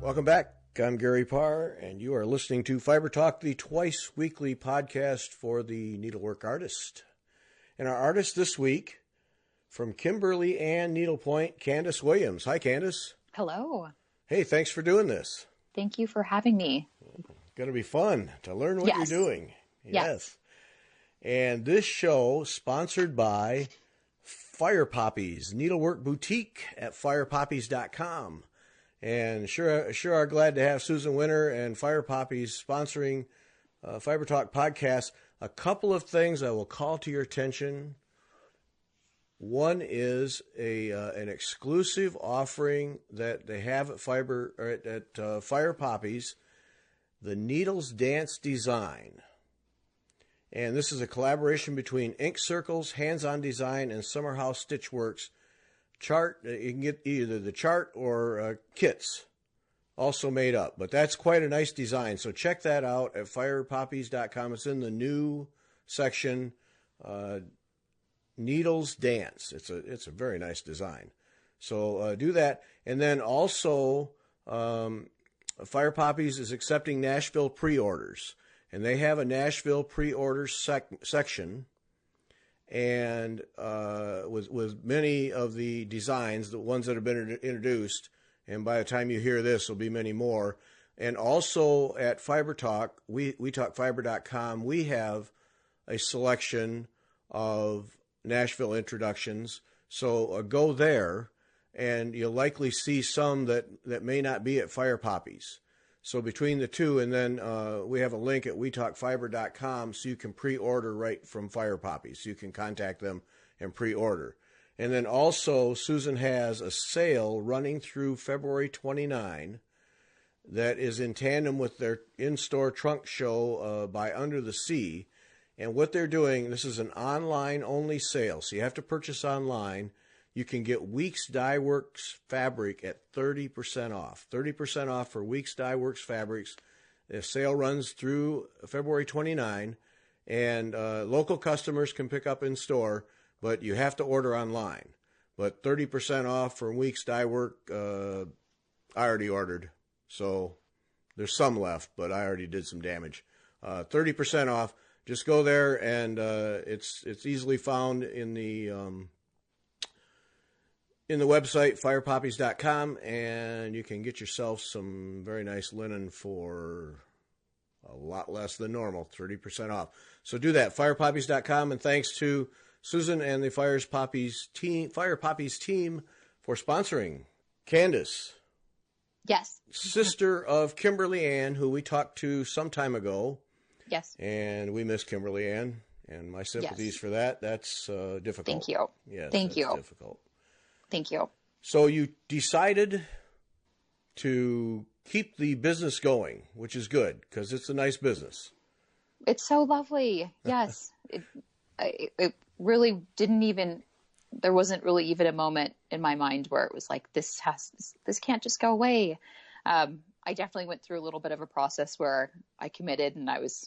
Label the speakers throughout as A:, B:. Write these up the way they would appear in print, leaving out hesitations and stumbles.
A: Welcome back. I'm Gary Parr, and you are listening to Fiber Talk, the twice-weekly podcast for the needlework artist. And our artist this week, from Kimberley and Needlepoint, Candice Williams. Hi, Candice.
B: Hello.
A: Hey, thanks for doing this.
B: Thank you for having me.
A: Going to be fun to learn what you're doing.
B: Yes.
A: And this show sponsored by Fire Poppies, needlework boutique at firepoppies.com. And sure are glad to have Susan Winter and Fire Poppies sponsoring Fiber Talk podcast. A couple of things I will call to your attention. One is an exclusive offering that they have at Fire Poppies, the Needles Dance Design. And this is a collaboration between Ink Circles, Hands-On Design, and Summer House Stitchworks. Chart, you can get either the chart or kits also made up, but that's quite a nice design. So check that out at firepoppies.com. It's in the new section, Needles Dance. It's a very nice design. So do that. And then also, Fire Poppies is accepting Nashville pre-orders, and they have a Nashville pre-order section. And with many of the designs, the ones that have been introduced, and by the time you hear this, there'll be many more. And also at Fiber Talk, WeTalkFiber.com, we have a selection of Nashville introductions. So go there, and you'll likely see some that may not be at Fire Poppies. So between the two, and then we have a link at WeTalkFiber.com so you can pre-order right from Fire Poppies. So you can contact them and pre-order. And then also, Susan has a sale running through February 29 that is in tandem with their in-store trunk show by Under the Sea. And what they're doing, this is an online-only sale, so you have to purchase online. You can get Weeks Dye Works fabric at 30% off. 30% off for Weeks Dye Works fabrics. The sale runs through February 29, and local customers can pick up in store, but you have to order online. But 30% off for Weeks Dye Work, I already ordered, so there's some left, but I already did some damage. 30% off. Just go there, and it's easily found in the website, firepoppies.com, and you can get yourself some very nice linen for a lot less than normal, 30% off. So do that, firepoppies.com, and thanks to Susan and the Fire Poppies team for sponsoring. Candice.
B: Yes.
A: Sister of Kimberly Ann, who we talked to some time ago.
B: Yes.
A: And we miss Kimberly Ann, and my sympathies for that. That's difficult.
B: Thank you.
A: Yes,
B: Thank you.
A: Difficult.
B: Thank you.
A: So you decided to keep the business going, which is good because it's a nice business.
B: It's so lovely. Yes. It really didn't even, there wasn't really even a moment in my mind where it was like, this can't just go away. I definitely went through a little bit of a process where I committed, and I don't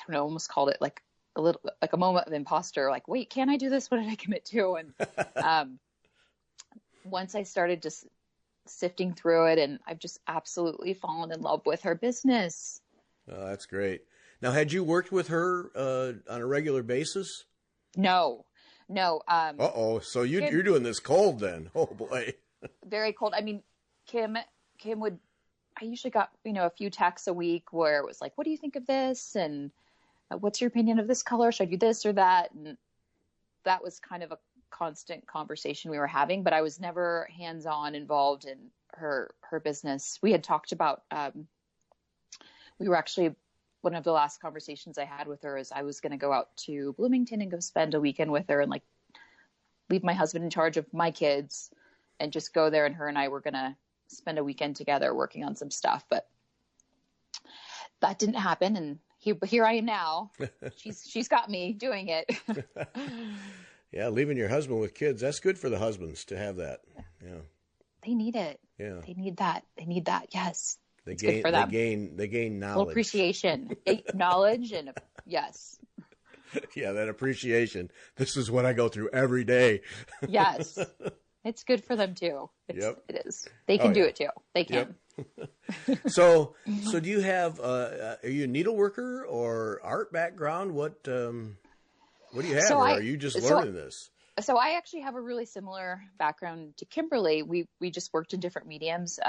B: know, almost called it like a moment of imposter, like, wait, can I do this? What did I commit to? And once I started just sifting through it, and I've just absolutely fallen in love with her business.
A: Oh, that's great. Now, had you worked with her on a regular basis?
B: No.
A: So you're doing this cold then. Oh boy.
B: Very cold. I mean, Kim would, I usually got, a few texts a week where it was like, what do you think of this? And what's your opinion of this color? Should I do this or that? And that was kind of a constant conversation we were having, but I was never hands-on involved in her business. We had talked about, we were actually, one of the last conversations I had with her is I was going to go out to Bloomington and go spend a weekend with her and like leave my husband in charge of my kids and just go there. And her and I were going to spend a weekend together working on some stuff, but that didn't happen. And here I am now. She's got me doing it.
A: Yeah. Leaving your husband with kids. That's good for the husbands to have that. Yeah.
B: They need it.
A: Yeah.
B: They need that. Yes.
A: It's
B: good for them.
A: They gain knowledge.
B: Well, appreciation, knowledge, and yes.
A: Yeah, that appreciation. This is what I go through every day.
B: Yes. It's good for them too.
A: Yep.
B: It is. They can do it too. They can.
A: Yep. So do you have, are you a needleworker or art background? What do you have? Or are you just learning this?
B: So I actually have a really similar background to Kimberly. We just worked in different mediums.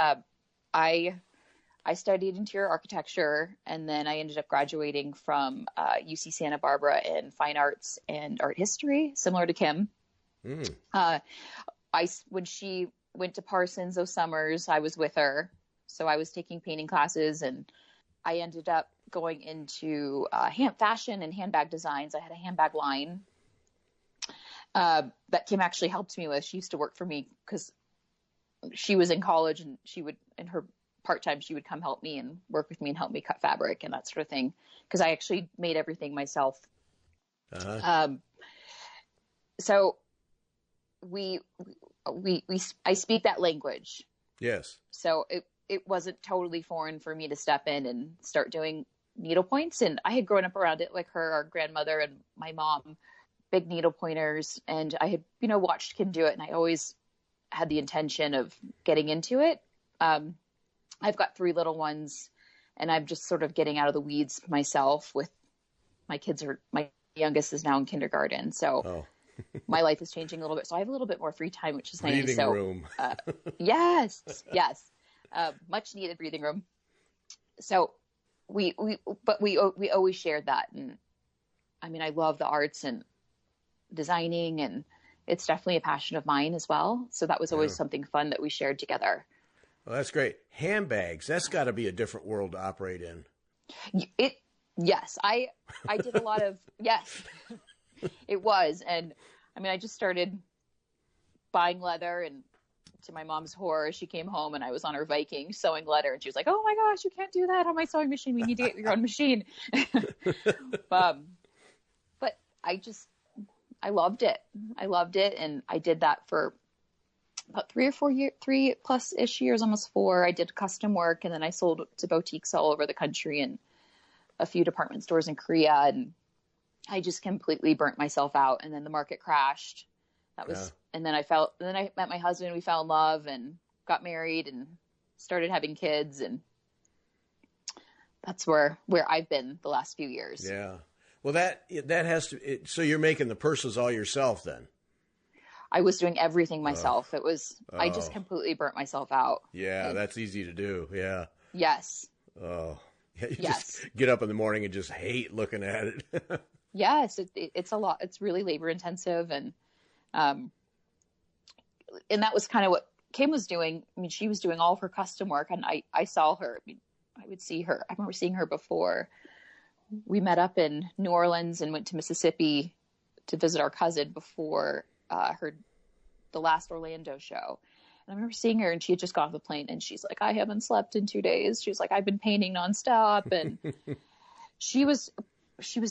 B: I studied interior architecture, and then I ended up graduating from UC Santa Barbara in fine arts and art history, similar to Kim. When she went to Parsons those summers, I was with her. So I was taking painting classes, and I ended up going into fashion and handbag designs. I had a handbag line that Kim actually helped me with. She used to work for me because she was in college, and she would, in her part-time, she would come help me and work with me and help me cut fabric and that sort of thing. Cause I actually made everything myself. So I speak that language.
A: Yes.
B: So it wasn't totally foreign for me to step in and start doing needle points. And I had grown up around it, like our grandmother and my mom, big needle pointers. And I had, watched Kim do it. And I always had the intention of getting into it. I've got 3 little ones, and I'm just sort of getting out of the weeds myself with my youngest is now in kindergarten. So my life is changing a little bit. So I have a little bit more free time, which is nice.
A: Breathing room.
B: Yes. Much needed breathing room. So we always shared that. And I mean, I love the arts and designing, and it's definitely a passion of mine as well. So that was always something fun that we shared together.
A: Well, that's great. Handbags, that's got to be a different world to operate in.
B: Yes. I did a lot of, yes, it was. And I mean, I just started buying leather, and to my mom's horror, she came home and I was on her Viking sewing leather, and she was like, "Oh my gosh, you can't do that on my sewing machine. We need to get your own machine." But I loved it. And I did that for about 3+ years, almost 4. I did custom work, and then I sold to boutiques all over the country and a few department stores in Korea. And I just completely burnt myself out. And then the market crashed. And then I met my husband. We fell in love and got married and started having kids. And that's where I've been the last few years.
A: Yeah. Well, that has to, so you're making the purses all yourself then?
B: I was doing everything myself. I just completely burnt myself out.
A: Yeah, that's easy to do. Yeah.
B: Yes.
A: Oh, yeah, you just get up in the morning and just hate looking at it.
B: Yes, it's a lot. It's really labor intensive. And that was kind of what Kim was doing. I mean, she was doing all of her custom work, and I saw her. I mean, I would see her. I remember seeing her before. We met up in New Orleans and went to Mississippi to visit our cousin before the last Orlando show. And I remember seeing her, and she had just got off the plane, and she's like, "I haven't slept in 2 days." She was like, "I've been painting nonstop." And she was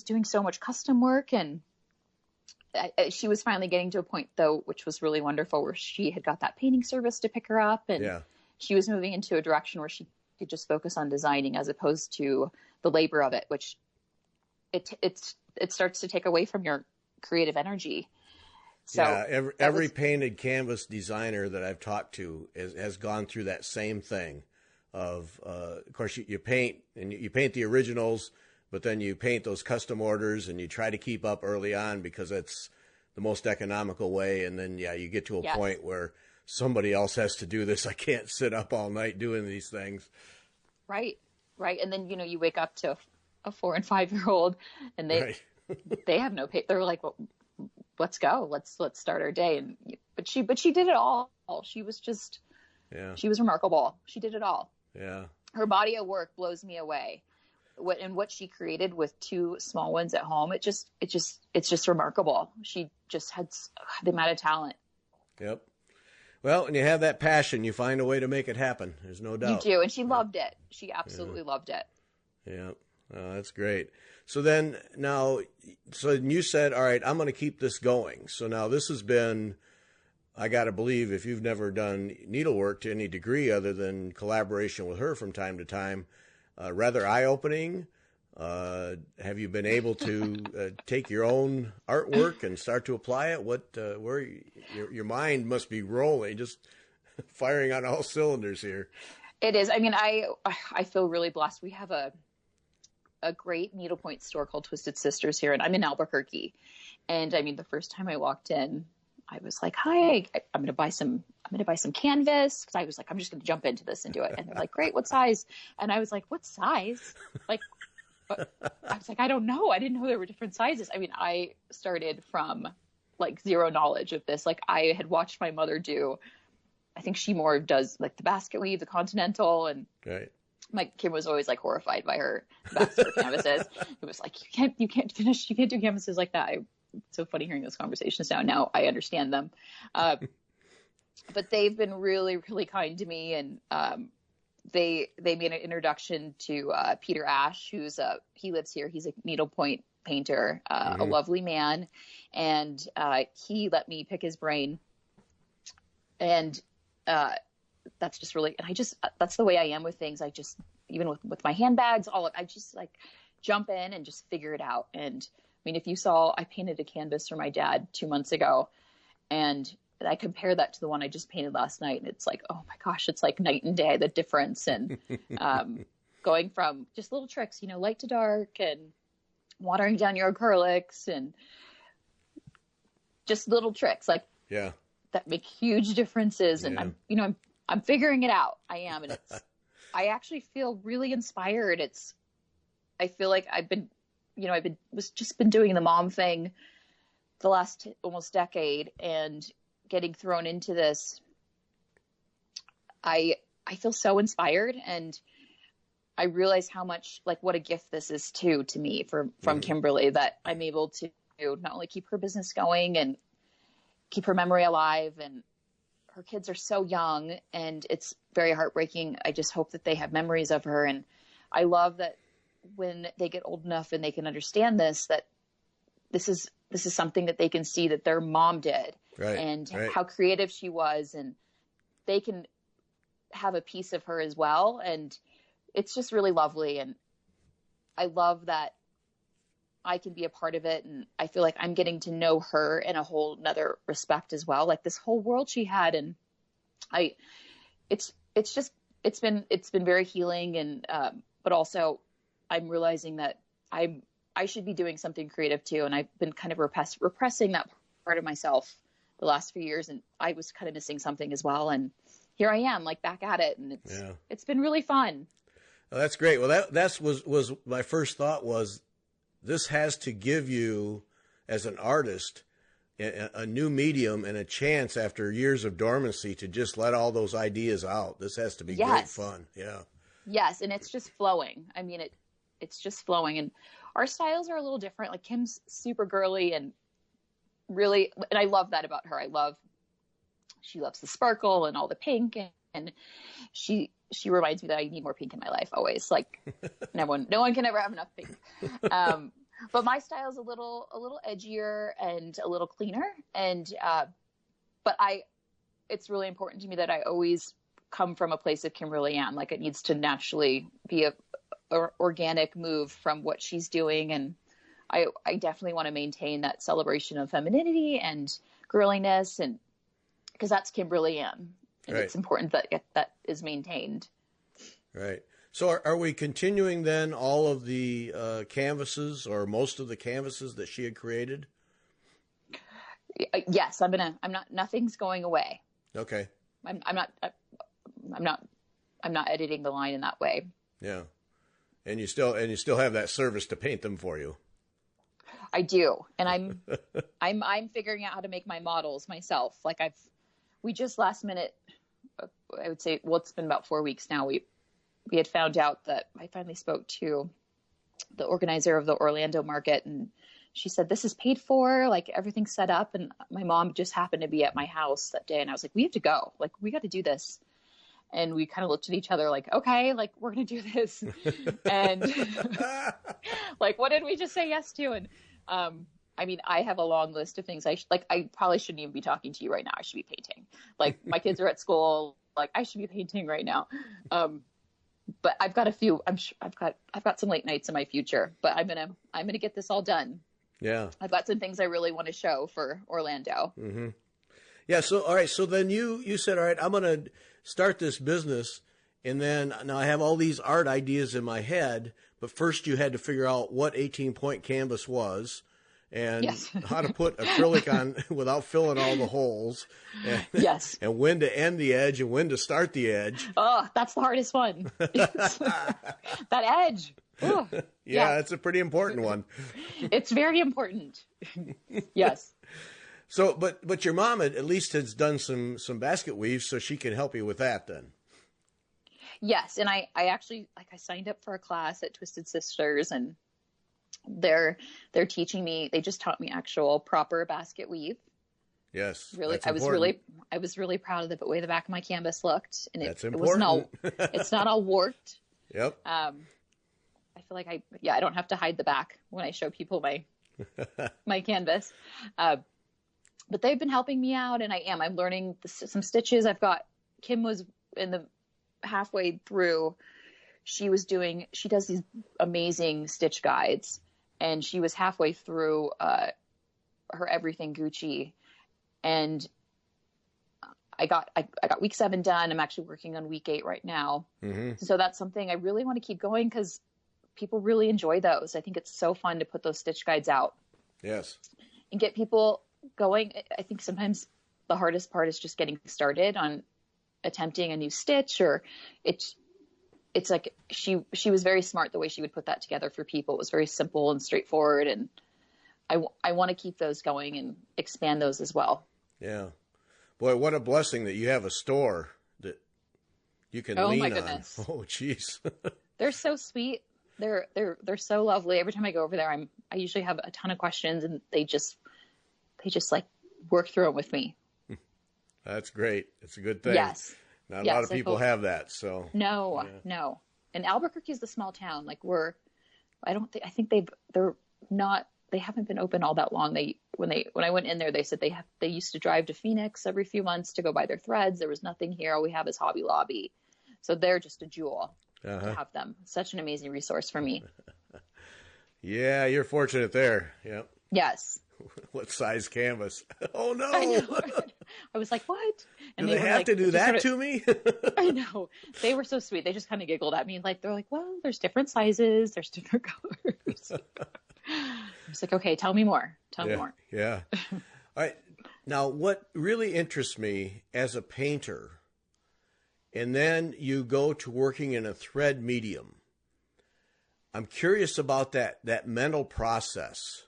B: doing so much custom work, and she was finally getting to a point, though, which was really wonderful, where she had got that painting service to pick her up, and she was moving into a direction where she could just focus on designing as opposed to the labor of it, which it starts to take away from your creative energy. So
A: yeah, every painted canvas designer that I've talked to has gone through that same thing. Of course, you paint, and you paint the originals, but then you paint those custom orders, and you try to keep up early on because it's the most economical way. And then you get to a point where somebody else has to do this. I can't sit up all night doing these things. Right.
B: And then you wake up to a 4 and 5-year-old, and they have no pay. They're like, "Well, let's go. Let's start our day." And but she did it all. She was just she was remarkable. She did it all.
A: Yeah.
B: Her body of work blows me away. What she created with 2 small ones at home, it's just remarkable. She just had the amount of talent.
A: Yep. Well, when you have that passion, you find a way to make it happen. There's no doubt.
B: You do, and she loved it. She absolutely loved it.
A: Yeah. Oh, that's great. So you said, all right, I'm going to keep this going. So now this has been, I got to believe, if you've never done needlework to any degree other than collaboration with her from time to time, rather eye-opening. Have you been able to take your own artwork and start to apply it? Where your mind must be rolling, just firing on all cylinders here.
B: It is. I mean, I feel really blessed. We have a great needlepoint store called Twisted Sisters here, and I'm in Albuquerque. And I mean, the first time I walked in, I was like, "Hi, I'm going to buy some canvas." Because I was like, "I'm just going to jump into this and do it." And they're like, "Great, what size?" And I was like, "What size?" Like, I was like, "I don't know. I didn't know there were different sizes." I mean, I started from like zero knowledge of this. Like, I had watched my mother do. I think she more does like the basket weave, the continental, and
A: right.
B: My Kim was always like horrified by her basket canvases. It was like, you can't do canvases like that. It's so funny hearing those conversations now. Now I understand them. But they've been really, really kind to me. And they made an introduction to Peter Ash, he lives here. He's a needlepoint painter, a lovely man. And he let me pick his brain. And that's just really, and that's the way I am with things. I just, even with my handbags, I just like jump in and just figure it out. And I mean, if you saw, I painted a canvas for my dad 2 months ago, and I compare that to the one I just painted last night. And it's like, oh my gosh, it's like night and day, the difference. And going from just little tricks, light to dark, and watering down your acrylics, and just little tricks like that make huge differences. And I'm figuring it out. I am. And I actually feel really inspired. I feel like I've been doing the mom thing the last almost decade, and getting thrown into this. I feel so inspired, and I realize how much, like, what a gift this is to me from Kimberley, that I'm able to not only keep her business going and keep her memory alive, and her kids are so young, and it's very heartbreaking. I just hope that they have memories of her. And I love that when they get old enough and they can understand this, that this is something that they can see that their mom did, and how creative she was, and they can have a piece of her as well. And it's just really lovely. And I love that I can be a part of it. And I feel like I'm getting to know her in a whole nother respect as well. Like, this whole world she had. And it's been very healing. And, but also I'm realizing that I should be doing something creative too. And I've been kind of repressing that part of myself the last few years. And I was kind of missing something as well. And here I am, like, back at it. And it's been really fun.
A: Oh, that's great. Well, that was my first thought was, this has to give you, as an artist, a new medium and a chance after years of dormancy to just let all those ideas out. This has to be great fun. Yeah.
B: Yes. And it's just flowing. I mean, it's just flowing. And our styles are a little different. Like, Kim's super girly and really, and I love that about her. She loves the sparkle and all the pink, and she reminds me that I need more pink in my life always. Like, no one can ever have enough pink. But my style is a little edgier and a little cleaner. And, but it's really important to me that I always come from a place of Kimberly Ann. Like, it needs to naturally be a organic move from what she's doing. And I definitely want to maintain that celebration of femininity and girliness, and because that's Kimberly Ann. And it's important that is maintained.
A: Right. So are we continuing then all of the canvases, or most of the canvases that she had created?
B: Yes, nothing's going away.
A: Okay.
B: I'm not editing the line in that way.
A: Yeah. And you still have that service to paint them for you.
B: I do. And I'm figuring out how to make my models myself. Like, we just last minute, I would say, well, it's been about 4 weeks now. We had found out that I finally spoke to the organizer of the Orlando market, and she said, this is paid for, like, everything's set up. And my mom just happened to be at my house that day. And I was like, we have to go. Like, we got to do this. And we kind of looked at each other like, okay, like, we're going to do this. And like, what did we just say yes to? And, I mean, I have a long list of things. I probably shouldn't even be talking to you right now. I should be painting. Like, my kids are at school. Like, I should be painting right now. but I've got a few. I've got some late nights in my future, but I'm gonna get this all done.
A: Yeah.
B: I've got some things I really want to show for Orlando.
A: Mm-hmm. Yeah. So, all right. So then you said, all right, I'm going to start this business. And then now I have all these art ideas in my head, but first you had to figure out what 18-point canvas was and how to put acrylic on without filling all the holes. And,
B: yes.
A: And when to end the edge and when to start the edge.
B: Oh, that's the hardest one. That edge. Ooh,
A: yeah, it's a pretty important one.
B: It's very important. Yes.
A: So, but your mom at least has done some basket weaves, so she can help you with that then.
B: Yes, and I actually I signed up for a class at Twisted Sisters, and they're teaching me. They just taught me actual proper basket weave.
A: Yes,
B: really, I was really proud of the way the back of my canvas looked, and
A: that's
B: it
A: important.
B: It's not all warped.
A: Yep.
B: I feel like I don't have to hide the back when I show people my canvas. But they've been helping me out, and I'm learning some stitches. Kim was in the halfway through. She does these amazing stitch guides, and she was halfway through her Everything Gucci, and I got week 7 done. I'm actually working on week 8 right now. Mm-hmm. So that's something I really want to keep going because people really enjoy those. I think it's so fun to put those stitch guides out.
A: Yes.
B: And get people going. I think sometimes the hardest part is just getting started on attempting a new stitch, or it's like she was very smart the way she would put that together for people. It was very simple and straightforward, and I want to keep those going and expand those as well.
A: Yeah. Boy, what a blessing that you have a store that you can lean on. Oh my goodness. Oh jeez.
B: They're so sweet. They're so lovely. Every time I go over there, I usually have a ton of questions, and they just like work through it with me.
A: That's great. It's a good thing.
B: Yes.
A: Not a lot of people have that. So
B: no. And Albuquerque is the small town. Like I think they haven't been open all that long. When I went in there, they said they used to drive to Phoenix every few months to go buy their threads. There was nothing here. All we have is Hobby Lobby. So they're just a jewel to have them. Such an amazing resource for me.
A: Yeah, you're fortunate there. Yep.
B: Yes.
A: What size canvas? Oh no!
B: I was like, "What?"
A: And they have to do that to me?
B: I know. They were so sweet. They just kind of giggled at me, they're like, "Well, there's different sizes, there's different colors." I was like, "Okay, tell me more. Tell me more."
A: Yeah. All right. Now, what really interests me as a painter, and then you go to working in a thread medium. I'm curious about that mental process.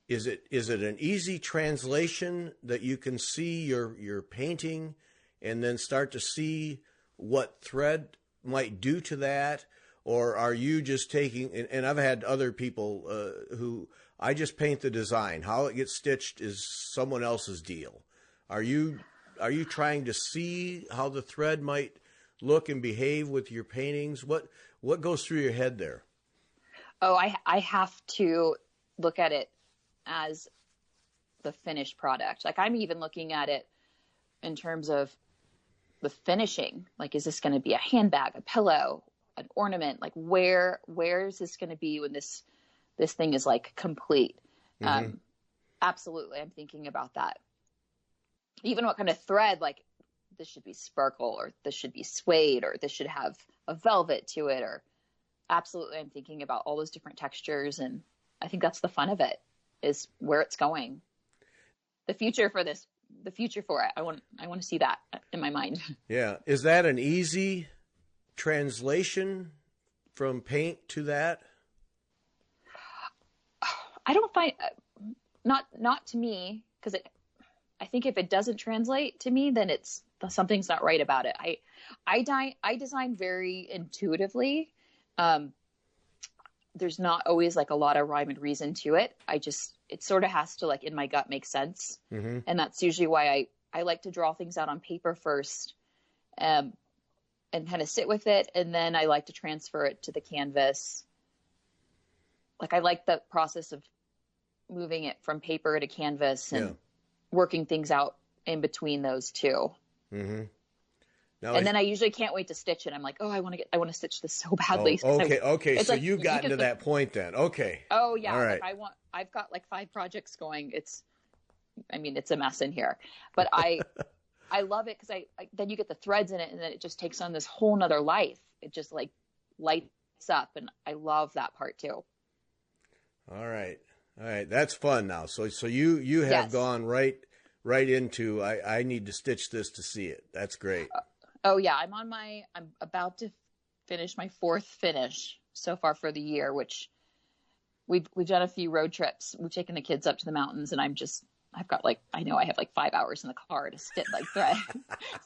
A: Is it an easy translation that you can see your painting and then start to see what thread might do to that? Or are you just taking, and I've had other people who I just paint the design. How it gets stitched is someone else's deal. Are you trying to see how the thread might look and behave with your paintings? What goes through your head there?
B: Oh, I have to look at it as the finished product. Like I'm even looking at it in terms of the finishing. Like, is this going to be a handbag, a pillow, an ornament? Like where is this going to be when this thing is like complete? Mm-hmm. Absolutely. I'm thinking about that. Even what kind of thread, like this should be sparkle, or this should be suede, or this should have a velvet to it, or absolutely. I'm thinking about all those different textures. And I think that's the fun of it, is where it's going. The future for it. I want to see that in my mind.
A: Yeah. Is that an easy translation from paint to that?
B: I don't find, not to me, because I think if it doesn't translate to me, then something's not right about it. I design very intuitively. There's not always like a lot of rhyme and reason to it. It sort of has to, like, in my gut, make sense. Mm-hmm. And that's usually why I like to draw things out on paper first, and kind of sit with it. And then I like to transfer it to the canvas. Like I like the process of moving it from paper to canvas and working things out in between those two.
A: Mm-hmm. Now,
B: and then I usually can't wait to stitch it. I'm like, oh, I want to stitch this so badly.
A: Okay. So
B: like,
A: you've gotten to that point then. Okay.
B: Oh yeah.
A: All right.
B: Like I've got like 5 projects going. It's a mess in here, but I love it because then you get the threads in it, and then it just takes on this whole nother life. It just like lights up, and I love that part too.
A: All right. That's fun now. So you have gone right into, I need to stitch this to see it. That's great.
B: Oh yeah. I'm about to finish my 4th finish so far for the year, which we've done a few road trips. We've taken the kids up to the mountains, and I've got like, I know I have like 5 hours in the car to stitch, like thread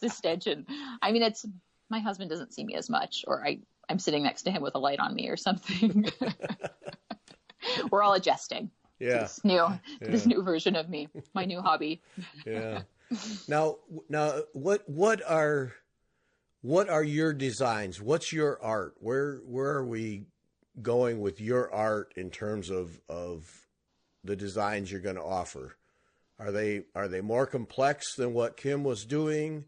B: to stitch. And I mean, my husband doesn't see me as much, or I'm sitting next to him with a light on me or something. We're all adjusting.
A: Yeah.
B: To this new version of me, my new hobby.
A: Yeah. Now, what are your designs? What's your art? Where are we going with your art in terms of the designs you're going to offer? Are they more complex than what Kim was doing?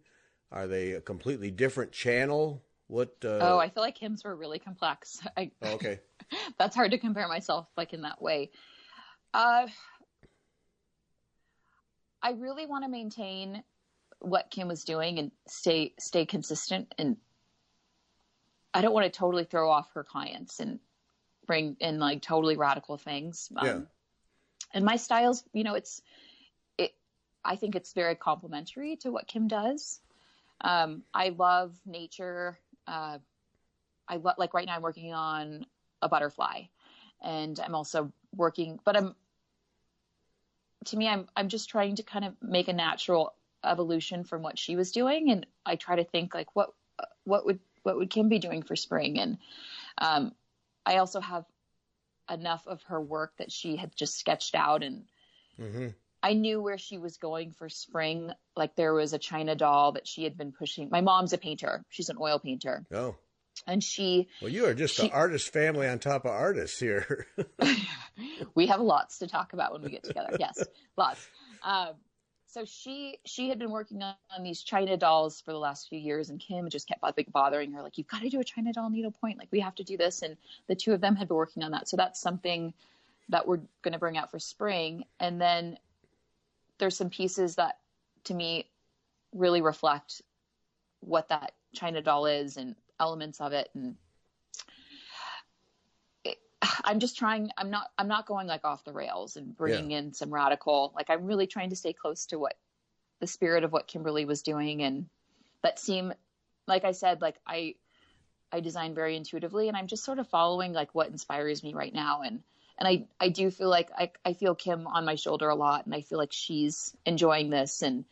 A: Are they a completely different channel? What?
B: I feel like Kim's were really complex.
A: Okay.
B: That's hard to compare myself like in that way. I really want to maintain what Kim was doing and stay consistent, and I don't want to totally throw off her clients and bring in like totally radical things. And my styles, I think it's very complementary to what Kim does. I love nature. Like right now I'm working on a butterfly, and I'm also working, but I'm just trying to kind of make a natural evolution from what she was doing. And I try to think like, what would Kim be doing for spring? And, I also have enough of her work that she had just sketched out, and I knew where she was going for spring. Like there was a China doll that she had been pushing. My mom's a painter. She's an oil painter.
A: Oh.
B: And
A: well, you are just an artist family on top of artists here.
B: We have lots to talk about when we get together. Yes, lots. So she had been working on these China dolls for the last few years, and Kim just kept bothering her, like, you've got to do a China doll needlepoint. Like, we have to do this. And the two of them had been working on that. So that's something that we're going to bring out for spring. And then there's some pieces that, to me, really reflect what that China doll is and elements of it. And I'm just trying, I'm not going like off the rails and bringing in some radical, like I'm really trying to stay close to what the spirit of what Kimberley was doing. And that seemed, like I said, like I design very intuitively, and I'm just sort of following like what inspires me right now. And I do feel like I feel Kim on my shoulder a lot, and I feel like she's enjoying this, and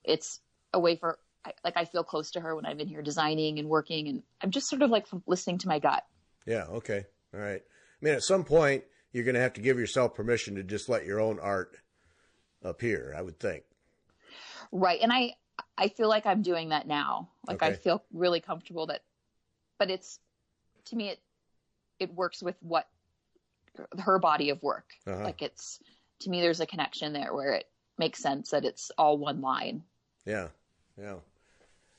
B: it's a way for, like, I feel close to her when I'm in here designing and working, and I'm just sort of like listening to my gut. Yeah.
A: Okay. All right. I mean, at some point you're going to have to give yourself permission to just let your own art appear, I would think.
B: Right. And I feel like I'm doing that now. Like, I feel really comfortable but it's, to me, it works with what her body of work. Like, it's, to me, there's a connection there where it makes sense that it's all one line.
A: Yeah. Yeah.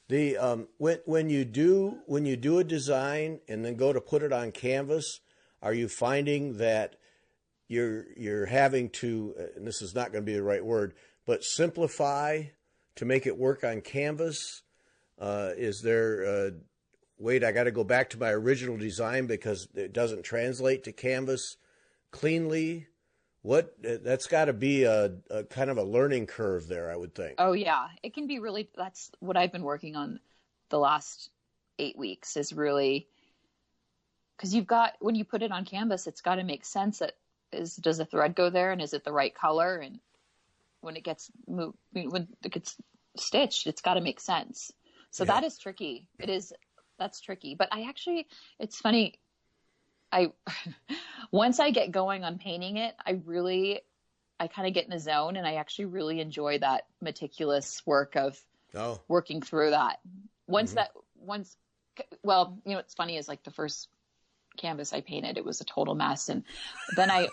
A: The, when you do a design and then go to put it on canvas, are you finding that you're having to, and this is not going to be the right word, but simplify to make it work on canvas? Is there wait, I got to go back to my original design because it doesn't translate to canvas cleanly? That's got to be a kind of a learning curve there, I would think.
B: Oh yeah, it can be really. That's what I've been working on the last 8 weeks, is really, because when you put it on canvas, it's got to make sense. Does the thread go there, and is it the right color? And when it gets moved, when it gets stitched, it's got to make sense. So that is tricky. That's tricky. But it's funny. Once I get going on painting it, I kind of get in a zone, and I actually really enjoy that meticulous work of working through that. Well, what's funny is like the first canvas I painted. It was a total mess. And then I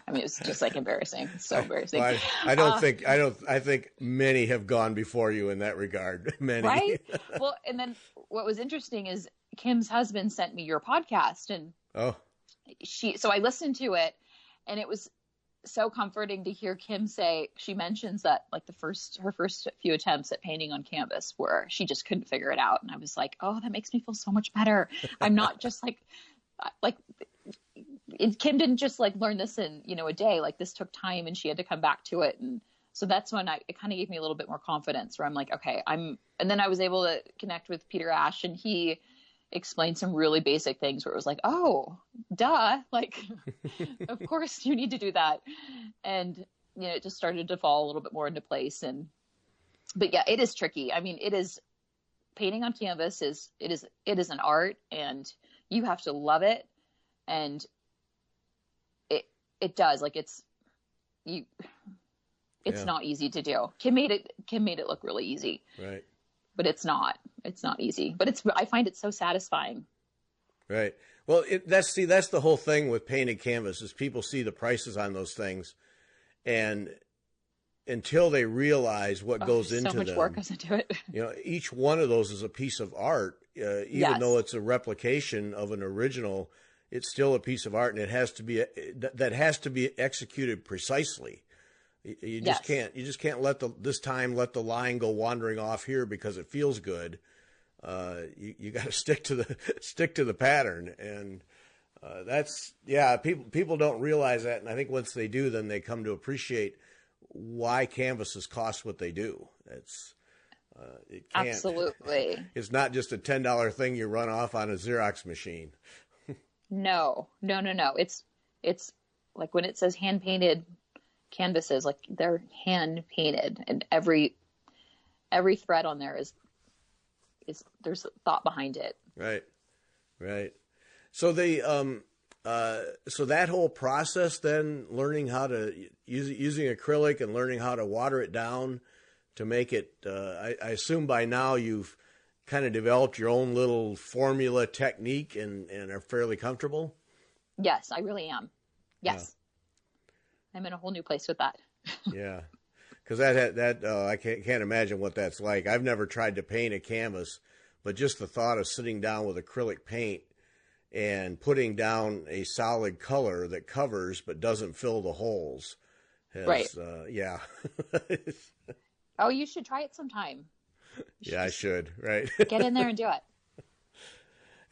B: mean, it was just like embarrassing. So embarrassing.
A: Well, I think many have gone before you in that regard. Many.
B: Right? Well, and then what was interesting is Kim's husband sent me your podcast, and so I listened to it, and it was so comforting to hear Kim say, she mentions that like her first few attempts at painting on canvas where she just couldn't figure it out. And I was like, oh, that makes me feel so much better. I'm not just like Kim didn't just like learn this in, a day. Like this took time and she had to come back to it. And so that's when it kind of gave me a little bit more confidence where I'm like, okay, and then I was able to connect with Peter Ash, and he explained some really basic things where it was like, oh, duh. Like, of course you need to do that. And, it just started to fall a little bit more into place. But yeah, it is tricky. I mean, painting on canvas it is an art, and you have to love it. And it does, like, it's not easy to do. Kim made it look really easy.
A: Right.
B: But it's not easy, but I find it so satisfying.
A: Right. Well, that's the whole thing with painted canvas is people see the prices on those things, and until they realize what goes into them.
B: So much work goes into it.
A: Each one of those is a piece of art, even though it's a replication of an original. It's still a piece of art, and it has to be that has to be executed precisely. You just can't let the line go wandering off here because it feels good. You got to stick to the pattern, and people don't realize that, and I think once they do, then they come to appreciate why canvases cost what they do. It can't,
B: absolutely.
A: It's not just a $10 thing you run off on a Xerox machine.
B: No. It's like when it says hand painted canvases, like they're hand painted, and every thread on there is there's thought behind it.
A: Right. So so that whole process, then learning how to using acrylic and learning how to water it down to make it, I assume by now you've kind of developed your own little formula technique and are fairly comfortable.
B: Yes, I really am. Yes. Yeah. I'm in a whole new place with that.
A: Yeah. Because I can't imagine what that's like. I've never tried to paint a canvas, but just the thought of sitting down with acrylic paint and putting down a solid color that covers but doesn't fill the holes
B: right.
A: Yeah.
B: Oh, you should try it sometime.
A: I should. Right.
B: Get in there and do it.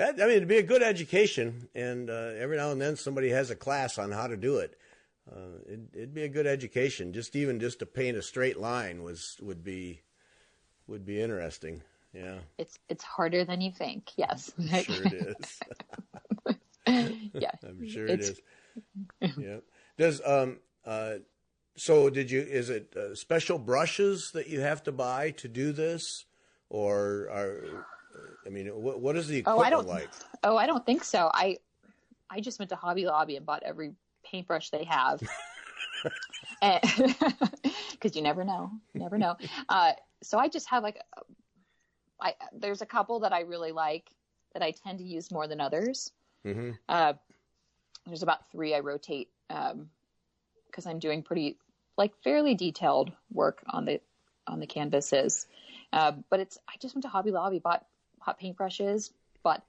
A: I mean, it'd be a good education, and every now and then somebody has a class on how to do it. It'd be a good education. Just to paint a straight line would be interesting. Yeah.
B: It's harder than you think. Yes.
A: I'm sure it is.
B: Yeah.
A: I'm sure it is. Yeah. Does so is it special brushes that you have to buy to do this, or what is the equipment like?
B: Oh, I don't think so. I just went to Hobby Lobby and bought every paintbrush they have. Because you never know. So I just have there's a couple that I really like that I tend to use more than others. Mm-hmm. There's about 3 I rotate because I'm doing fairly detailed work on the canvases. But I just went to Hobby Lobby, bought hot paintbrushes, bought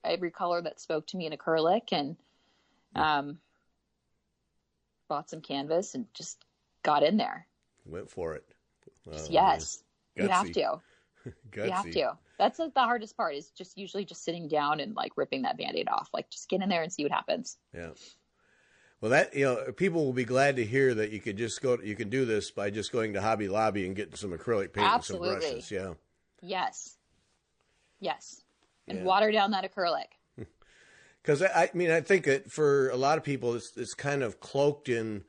B: every color that spoke to me in acrylic, and bought some canvas and just got in there.
A: Went for it.
B: Yes, you have to.
A: Gutsy.
B: You have to. That's the hardest part, is just usually just sitting down and ripping that Band-Aid off. Just get in there and see what happens.
A: Yeah. Well, that, people will be glad to hear that you can do this by just going to Hobby Lobby and getting some acrylic paint
B: Absolutely.
A: And some brushes. Yeah.
B: Yes. And water down that acrylic.
A: Because I think that for a lot of people, it's kind of cloaked in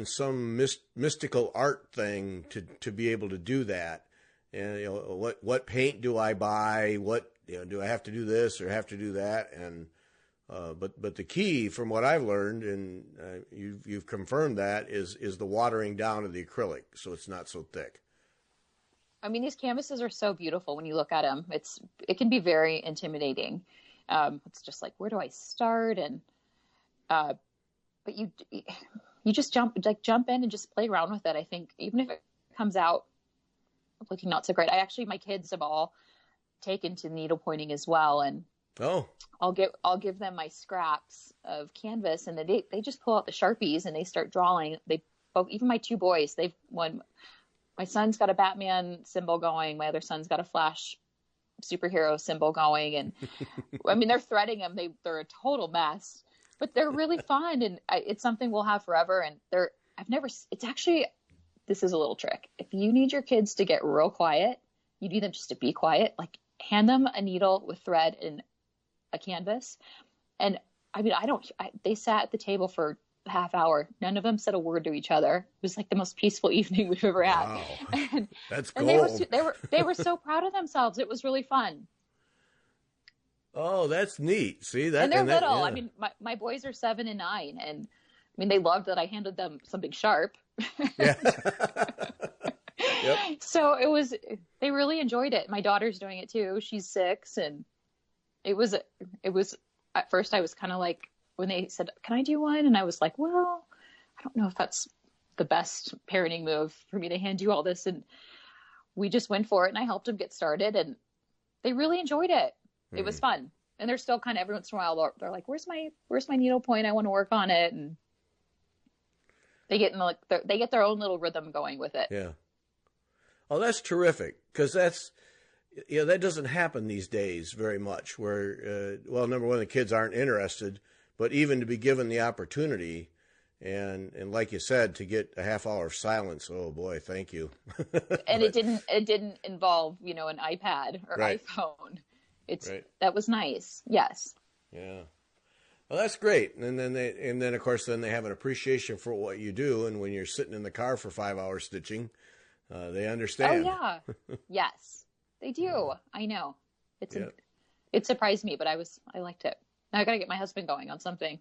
A: some mystical art thing to be able to do that. And what paint do I buy? What do I have to do this or have to do that? And but the key, from what I've learned, and you've confirmed that, is the watering down of the acrylic so it's not so thick. I
B: mean, these canvases are so beautiful when you look at them. It can be very intimidating. It's just like, where do I start? And, but you just jump in and just play around with it. I think even if it comes out looking not so great, my kids have all taken to needle pointing as well. And I'll give them my scraps of canvas, and they just pull out the Sharpies and they start drawing. Even my two boys, my son's got a Batman symbol going. My other son's got a Flash superhero symbol going. And I mean, they're threading them. They're a total mess, but they're really fun. And it's something we'll have forever. And this is a little trick. If you need your kids to get real quiet, you need them just to be quiet, like hand them a needle with thread and a canvas. And I mean, they sat at the table for a half hour. None of them said a word to each other. It was like the most peaceful evening we've ever had.
A: Wow.
B: And,
A: That's
B: and
A: cool.
B: they were so proud of themselves. It was really fun.
A: Oh, that's neat. See that?
B: And they're little.
A: Yeah.
B: I mean, my boys are 7 and 9, and I mean, they loved that I handed them something sharp.
A: Yeah. Yep.
B: So they really enjoyed it. My daughter's doing it too. She's 6, and it was at first I was kind of like, when they said, "Can I do one?" And I was like, well, I don't know if that's the best parenting move for me to hand you all this. And we just went for it, and I helped them get started, and they really enjoyed it. It was fun. And they're still kind of, every once in a while, they're like, where's my needlepoint? I want to work on it. And they get their own little rhythm going with it.
A: Yeah. Oh, that's terrific. Because that doesn't happen these days very much, where, number one, the kids aren't interested, but even to be given the opportunity and like you said, to get a half hour of silence. Oh boy, thank you.
B: And it didn't involve, an iPad or iPhone. That was nice. Yes.
A: Yeah. Well, that's great. And then of course, they have an appreciation for what you do. And when you're sitting in the car for 5 hours stitching, they understand.
B: Oh yeah. Yes, they do. I know. It surprised me, but I liked it. Now I got to get my husband going on something.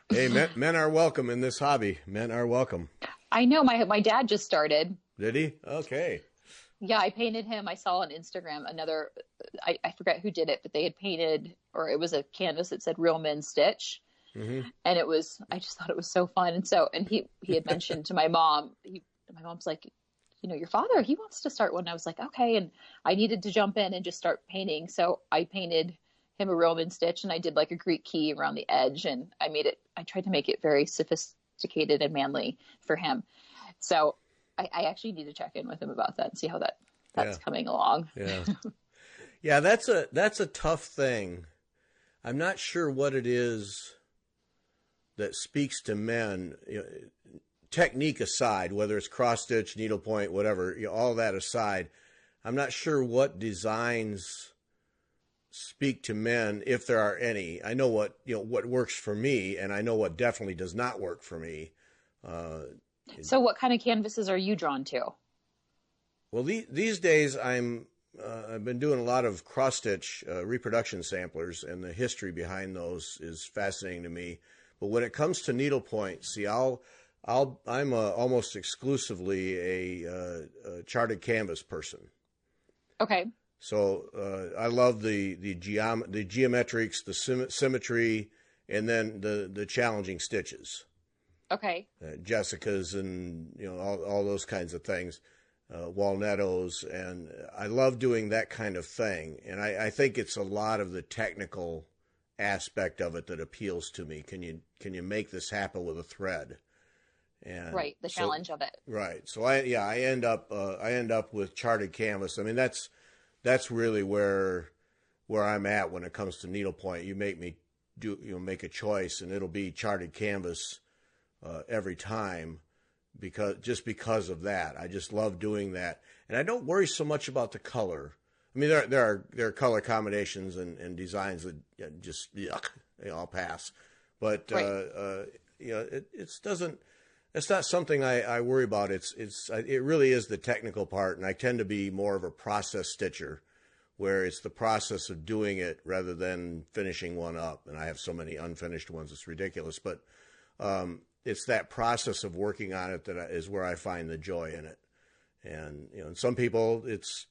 A: Hey, men are welcome in this hobby. Men are welcome.
B: I know. My dad just started.
A: Did he? Okay.
B: Yeah, I painted him. I saw on Instagram I forget who did it, but they had painted, or it was a canvas that said "Real Men Stitch," and I just thought it was so fun. And he had mentioned to my mom. My mom's like, your father, he wants to start one. And I was like, okay. And I needed to jump in and just start painting, so I painted him a Real Men Stitch, and I did like a Greek key around the edge, and I tried to make it very sophisticated and manly for him. So I actually need to check in with him about that and see how that's coming along.
A: Yeah. Yeah, that's a tough thing. I'm not sure what it is that speaks to men, technique aside, whether it's cross stitch, needlepoint, whatever, all that aside. I'm not sure what designs speak to men, if there are any. I know what works for me, and I know what definitely does not work for me.
B: So what kind of canvases are you drawn to?
A: Well, these days I've been doing a lot of cross stitch reproduction samplers, and the history behind those is fascinating to me. But when it comes to needlepoint, see, I'm almost exclusively a charted canvas person.
B: Okay.
A: So I love the geometrics, the symmetry, and then the challenging stitches.
B: Okay.
A: Jessicas and all those kinds of things, Walnettos, and I love doing that kind of thing. And I think it's a lot of the technical aspect of it that appeals to me. Can you make this happen with a thread? And
B: right, the challenge of it.
A: Right. So I end up with charted canvas. I mean, that's really where I'm at when it comes to needlepoint. You make me make a choice, and it'll be charted canvas every time, because of that. I just love doing that, and I don't worry so much about the color. I mean, there are color combinations and designs that just yuck, I'll pass. But right. It's not something I worry about. It really is the technical part, and I tend to be more of a process stitcher, where it's the process of doing it rather than finishing one up. And I have so many unfinished ones, it's ridiculous. But it's that process of working on it that is where I find the joy in it. And some people, it's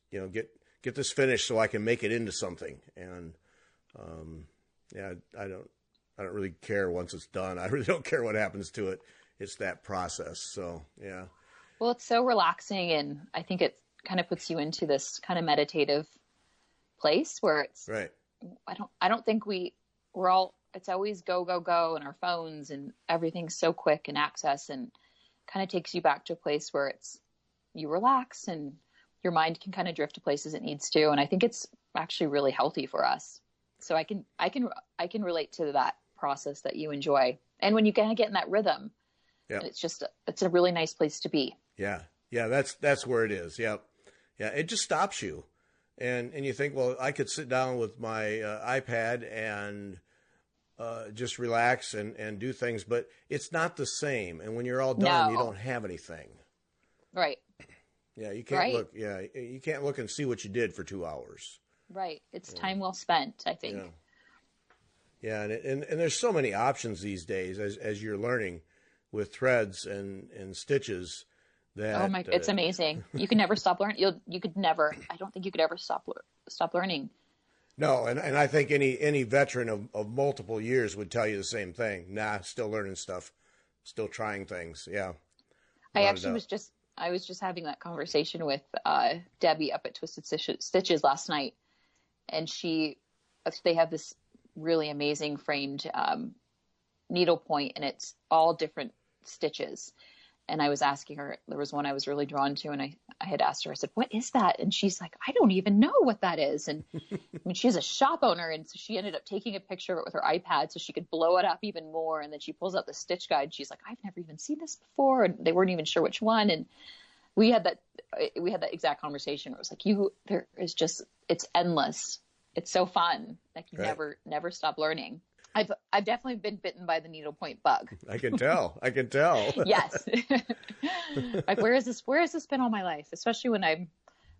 A: get this finished so I can make it into something. And yeah, I don't really care once it's done. I really don't care what happens to it. It's that process. So yeah.
B: Well, it's so relaxing, and I think it kind of puts you into this kind of meditative place where it's
A: right.
B: I don't think we're all, it's always go, go, go, and our phones and everything's so quick and access, and kind of takes you back to a place where you relax and your mind can kind of drift to places it needs to. And I think it's actually really healthy for us. So I can relate to that process that you enjoy. And when you kind of get in that rhythm,
A: yeah,
B: it's a really nice place to be.
A: Yeah. Yeah. That's where it is. Yeah. Yeah. It just stops you. And you think, well, I could sit down with my iPad and just relax and do things, but it's not the same. And when you're all done, you don't have anything.
B: Right.
A: Yeah. You can't look. Yeah. You can't look and see what you did for 2 hours.
B: Right. It's time well spent, I think.
A: Yeah. And there's so many options these days as you're learning with threads and stitches that
B: it's amazing. You can never stop learning. I don't think you could ever stop learning.
A: No. And I think any veteran of multiple years would tell you the same thing. Nah, still learning stuff, still trying things. Yeah.
B: I was just having that conversation with Debbie up at Twisted Stitches last night. And they have this really amazing framed needlepoint, and it's all different stitches. And I was asking her, there was one I was really drawn to, and I had asked her, I said, what is that? And she's like, I don't even know what that is. And I mean, she's a shop owner, and so she ended up taking a picture of it with her iPad so she could blow it up even more. And then she pulls out the stitch guide. She's like, I've never even seen this before. And they weren't even sure which one. And we had that exact conversation where it was like, it's endless. It's so fun. Like you never stop learning. I've definitely been bitten by the needlepoint bug.
A: I can tell.
B: Yes. Like where has this been all my life? Especially when I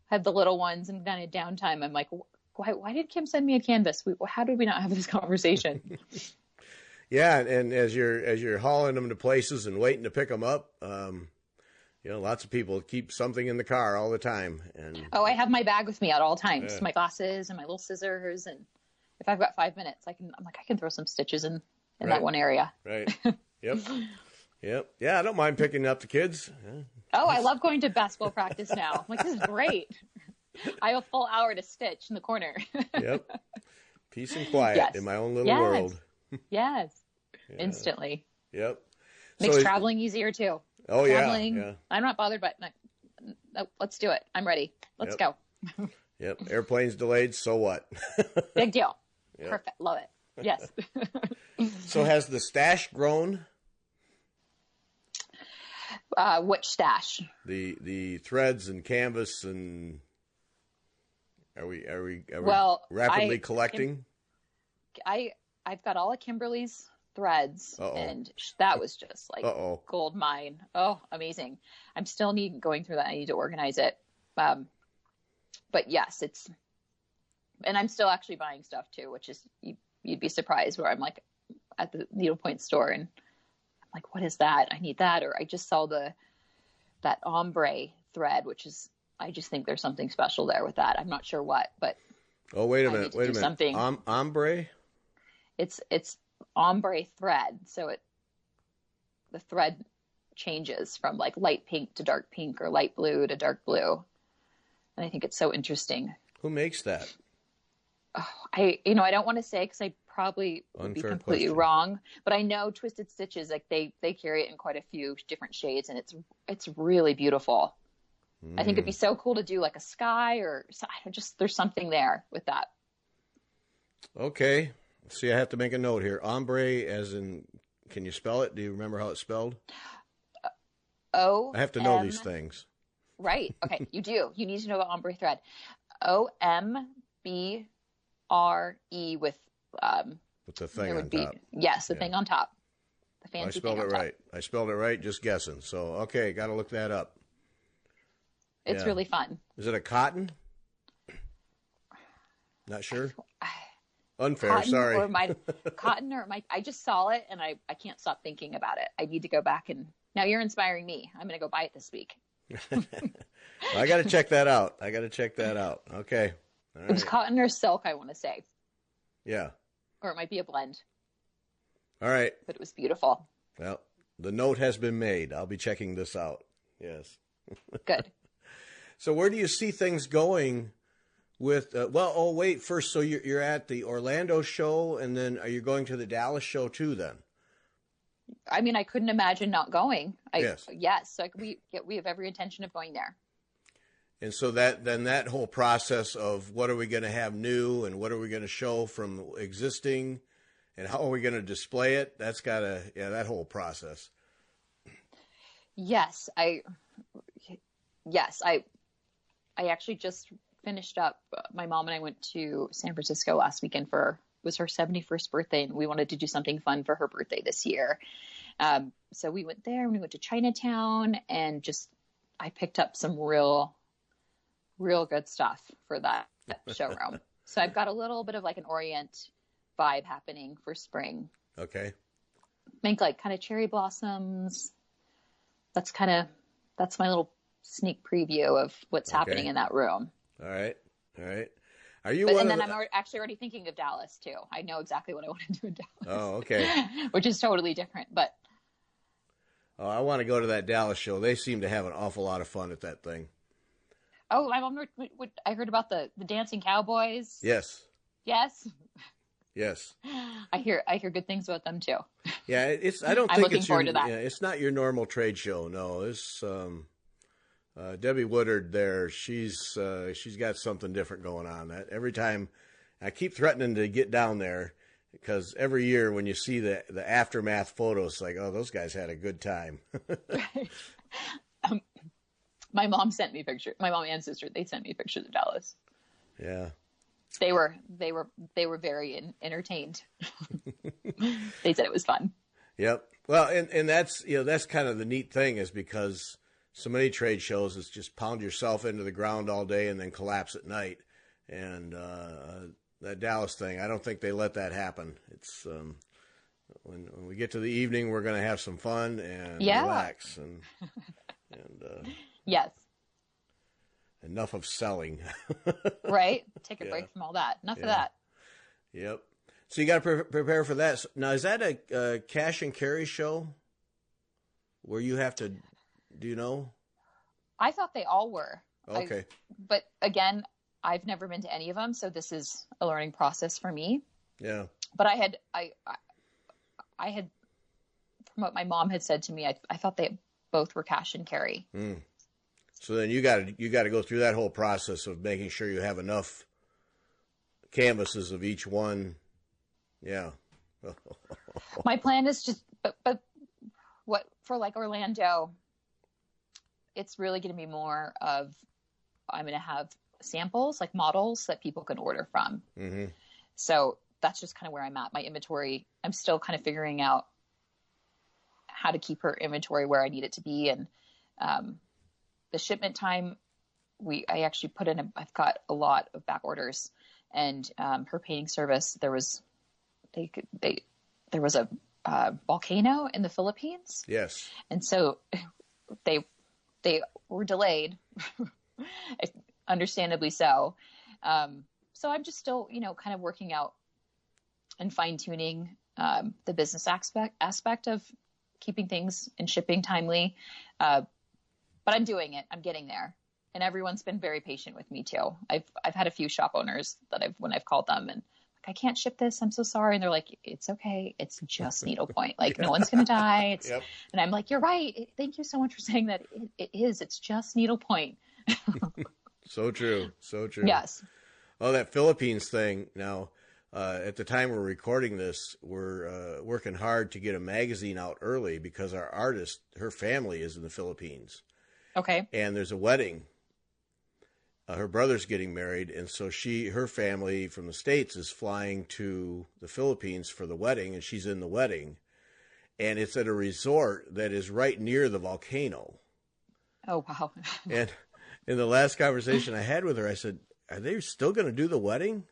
B: had the little ones and kind of downtime. I'm like, why did Kim send me a canvas? How did we not have this conversation?
A: Yeah. And as you're hauling them to places and waiting to pick them up, lots of people keep something in the car all the time. And
B: I have my bag with me at all times, my glasses and my little scissors. And if I've got 5 minutes, I can throw some stitches in that one area.
A: Right. Yep. Yep. Yeah. I don't mind picking up the kids. Yeah.
B: I love going to basketball practice now. I'm like, this is great. I have a full hour to stitch in the corner.
A: Yep. Peace and quiet in my own little world.
B: Yes. Yeah. Instantly.
A: Yep.
B: Makes traveling easier too.
A: Oh,
B: traveling,
A: yeah.
B: I'm not bothered, but no, let's do it. I'm ready. Let's go.
A: Yep. Airplane's delayed. So what?
B: Big deal.
A: Yep.
B: Perfect. Love it. Yes.
A: So has the stash grown?
B: Which stash?
A: The threads and canvas, and are we rapidly collecting?
B: I've got all of Kimberley's threads, and that was just like gold mine. Oh, amazing. I'm still going through that. I need to organize it. But yes, and I'm still actually buying stuff too, which is, you'd be surprised where I'm like at the needlepoint store and I'm like, what is that? I need that. Or I just saw that ombre thread, which is, I just think there's something special there with that. I'm not sure what, but
A: wait a minute.
B: Something.
A: Ombre? It's
B: ombre thread. So the thread changes from like light pink to dark pink or light blue to dark blue. And I think it's so interesting.
A: Who makes that?
B: I don't want to say, because I probably would be completely wrong, but I know Twisted Stitches, like they carry it in quite a few different shades, and it's really beautiful. I think it'd be so cool to do like a sky or just, there's something there with that.
A: Okay. See, I have to make a note here. Ombre, as in, can you spell it? Do you remember how it's spelled?
B: I
A: have to know these things.
B: Right. Okay. You do. You need to know about ombre thread. OMBRE with
A: the thing on top.
B: Yes, the thing on top. The fancy
A: I spelled
B: thing
A: it right. I spelled it right, just guessing. So, okay, got to look that up.
B: It's really fun.
A: Is it a cotton? Not sure. Unfair,
B: cotton
A: sorry.
B: I just saw it and I can't stop thinking about it. I need to go back, and now you're inspiring me. I'm going to go buy it this week.
A: I got to check that out. Okay. All
B: It was
A: right.
B: cotton or silk, I want to say.
A: Yeah.
B: Or it might be a blend.
A: All right.
B: But it was beautiful.
A: Well, the note has been made. I'll be checking this out. Yes.
B: Good.
A: So where do you see things going with, wait, first, so you're at the Orlando show, and then are you going to the Dallas show too then?
B: I mean, I couldn't imagine not going.
A: Yes.
B: Yes. Like we have every intention of going there.
A: And so that whole process of what are we going to have new and what are we going to show from existing and how are we going to display it? That's that whole process.
B: Yes. I actually just finished up. My mom and I went to San Francisco last weekend it was her 71st birthday, and we wanted to do something fun for her birthday this year. So we went there and we went to Chinatown, and I picked up some real good stuff for that showroom. So I've got a little bit of like an Orient vibe happening for spring.
A: Okay.
B: Think like kind of cherry blossoms. That's my little sneak preview of what's happening in that room.
A: All right. Are you?
B: I'm actually already thinking of Dallas too. I know exactly what I want to do in Dallas.
A: Oh, okay.
B: Which is totally different, but.
A: Oh, I want to go to that Dallas show. They seem to have an awful lot of fun at that thing.
B: Oh, my mom! I heard about the dancing cowboys.
A: Yes.
B: Yes.
A: Yes.
B: I hear good things about them too.
A: Yeah, I don't
B: I'm
A: think
B: looking
A: it's
B: forward to that.
A: Yeah, it's not your normal trade show. No, it's Debbie Woodard there. She's got something different going on. That every time I keep threatening to get down there because every year when you see the aftermath photos, like, oh, those guys had a good time.
B: My mom sent me pictures. My mom and sister, they sent me pictures of Dallas.
A: Yeah.
B: They were very entertained. They said it was fun.
A: Yep. Well, and that's kind of the neat thing is because so many trade shows is just pound yourself into the ground all day and then collapse at night. And that Dallas thing, I don't think they let that happen. It's when we get to the evening, we're going to have some fun and relax and
B: yes.
A: Enough of selling.
B: Right? Take a break from all that. Enough of that.
A: Yep. So you got to prepare for that. Now, is that a cash and carry show where you have to, do you know? I
B: thought they all were.
A: Okay.
B: But again, I've never been to any of them, so this is a learning process for me.
A: Yeah.
B: But I had, from what my mom had said to me, I thought they both were cash and carry.
A: Mm. So then you got to go through that whole process of making sure you have enough canvases of each one. Yeah.
B: My plan is just, but what for like Orlando, it's really going to be more of, I'm going to have samples, like models that people can order from. Mm-hmm. So that's just kind of where I'm at. My inventory, I'm still kind of figuring out how to keep her inventory where I need it to be. And, the shipment time, I actually I've got a lot of back orders, and her painting service, there was a volcano in the Philippines.
A: Yes.
B: And so they were delayed, understandably so. So I'm just still, kind of working out and fine tuning the business aspect of keeping things and shipping timely. But I'm doing it. I'm getting there. And everyone's been very patient with me too. I've had a few shop owners that when I've called them and like, I can't ship this. I'm so sorry. And they're like, it's okay. It's just needlepoint. Like no one's going to die. Yep. And I'm like, you're right. Thank you so much for saying that. It is. It's just needlepoint.
A: So true. So true.
B: Yes.
A: Oh, that Philippines thing. Now, at the time we're recording this, we're working hard to get a magazine out early because our artist, her family is in the Philippines.
B: Okay.
A: And there's a wedding. Her brother's getting married, and so her family from the States is flying to the Philippines for the wedding, and she's in the wedding. And it's at a resort that is right near the volcano.
B: Oh, wow.
A: And in the last conversation I had with her, I said, are they still going to do the wedding?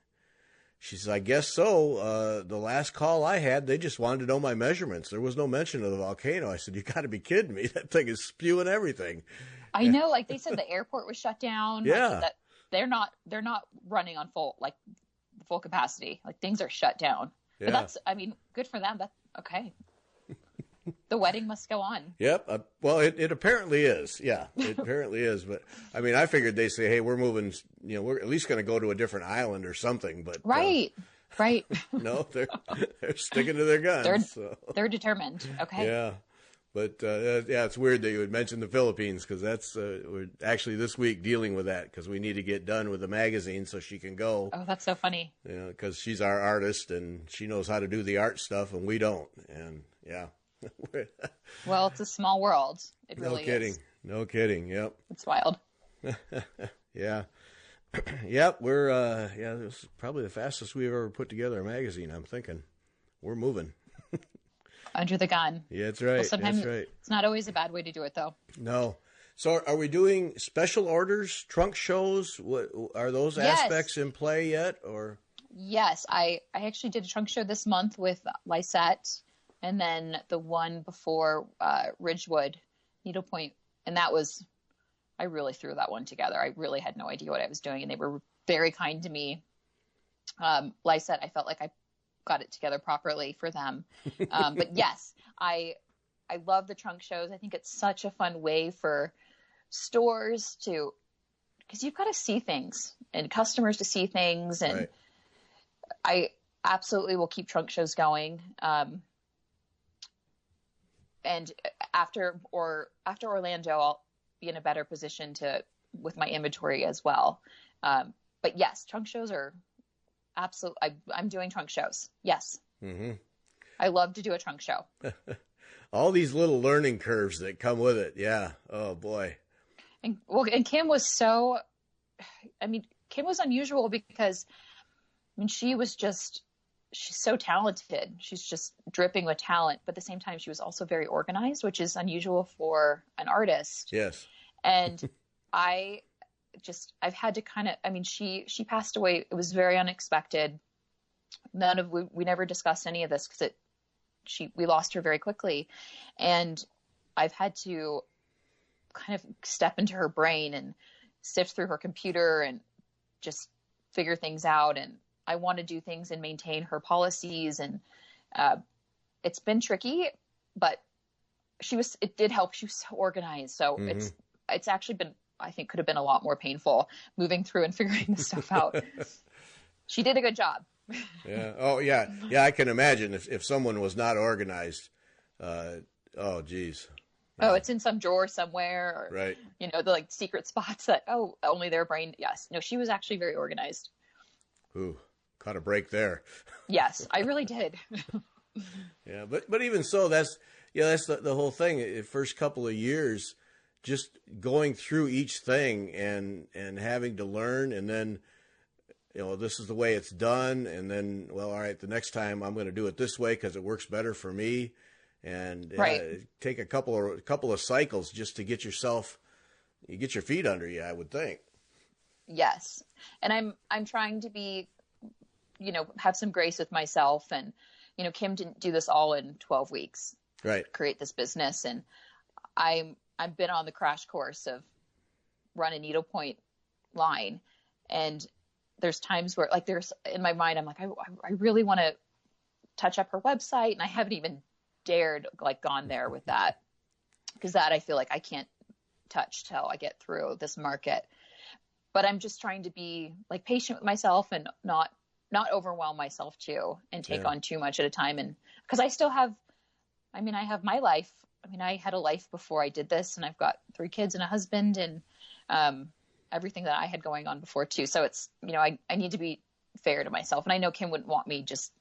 A: She says, I guess so. The last call I had, they just wanted to know my measurements. There was no mention of the volcano. I said, you got to be kidding me. That thing is spewing everything.
B: I know, like they said the airport was shut down.
A: Yeah.
B: Like, that they're not running on full capacity. Like things are shut down.
A: Yeah.
B: But that's, I mean, good for them. That's okay. The wedding must go on.
A: Yep. Well, it apparently is. Yeah, it apparently is. But I mean, I figured they say, hey, we're moving, we're at least going to go to a different island or something. But
B: right.
A: No, they're sticking to their guns.
B: They're determined. Okay.
A: Yeah. But yeah, it's weird that you would mention the Philippines, because that's we're actually this week dealing with that, because we need to get done with the magazine so she can go.
B: Oh, that's so funny.
A: Because she's our artist and she knows how to do the art stuff and we don't. And yeah.
B: Well, it's a small world. It really is.
A: No kidding. Yep.
B: It's wild.
A: Yeah. Yep. We're this is probably the fastest we've ever put together a magazine. I'm thinking we're moving.
B: Under the gun.
A: Yeah, that's right.
B: Well, sometimes
A: that's right.
B: It's not always a bad way to do it, though.
A: No. So are we doing special orders, trunk shows? What are those aspects in play yet? Or
B: yes, I actually did a trunk show this month with Lysette, and then the one before Ridgewood, Needlepoint, and I really threw that one together. I really had no idea what I was doing, and they were very kind to me. Lysette, I felt like I got it together properly for them. But yes, I love the trunk shows. I think it's such a fun way for stores because you've got to see things and customers to see things. And
A: right.
B: I absolutely will keep trunk shows going. And after Orlando, I'll be in a better position with my inventory as well. But yes, trunk shows are absolutely. I'm doing trunk shows. Yes. Mm-hmm. I love to do a trunk show.
A: All these little learning curves that come with it. Yeah. Oh boy.
B: And Kim was Kim was unusual because, she's so talented. She's just dripping with talent, but at the same time, she was also very organized, which is unusual for an artist.
A: Yes.
B: And I've had to she passed away. It was very unexpected. We never discussed any of this because we lost her very quickly. And I've had to kind of step into her brain and sift through her computer and just figure things out. And I want to do things and maintain her policies. And it's been tricky, but it did help. She was so organized. So mm-hmm. It's actually been, I think, could have been a lot more painful moving through and figuring this stuff out. She did a good job.
A: Yeah. Oh, yeah. Yeah, I can imagine if someone was not organized. Oh, geez.
B: Oh, it's in some drawer somewhere. Or,
A: right.
B: The secret spots that, only their brain. Yes. No, she was actually very organized.
A: Ooh, caught a break there.
B: Yes, I really did.
A: Yeah, but even so, that's the whole thing. The first couple of years, just going through each thing and having to learn, and then this is the way it's done, and then all right, the next time I'm going to do it this way because it works better for me, and
B: right.
A: Take a couple of cycles just to get your feet under you, I would think.
B: Yes, and I'm trying to be, have some grace with myself, and Kim didn't do this all in 12 weeks.
A: Right.
B: Create this business, and I've been on the crash course of run a needlepoint line. And there's times where there's in my mind, I'm like, I really want to touch up her website. And I haven't even dared gone there with that, because that I feel like I can't touch till I get through this market. But I'm just trying to be patient with myself and not overwhelm myself too, and take on too much at a time. And because I still have, I have my life. I had a life before I did this, and I've got 3 kids and a husband, and everything that I had going on before too. So it's, I need to be fair to myself. And I know Kim wouldn't want me just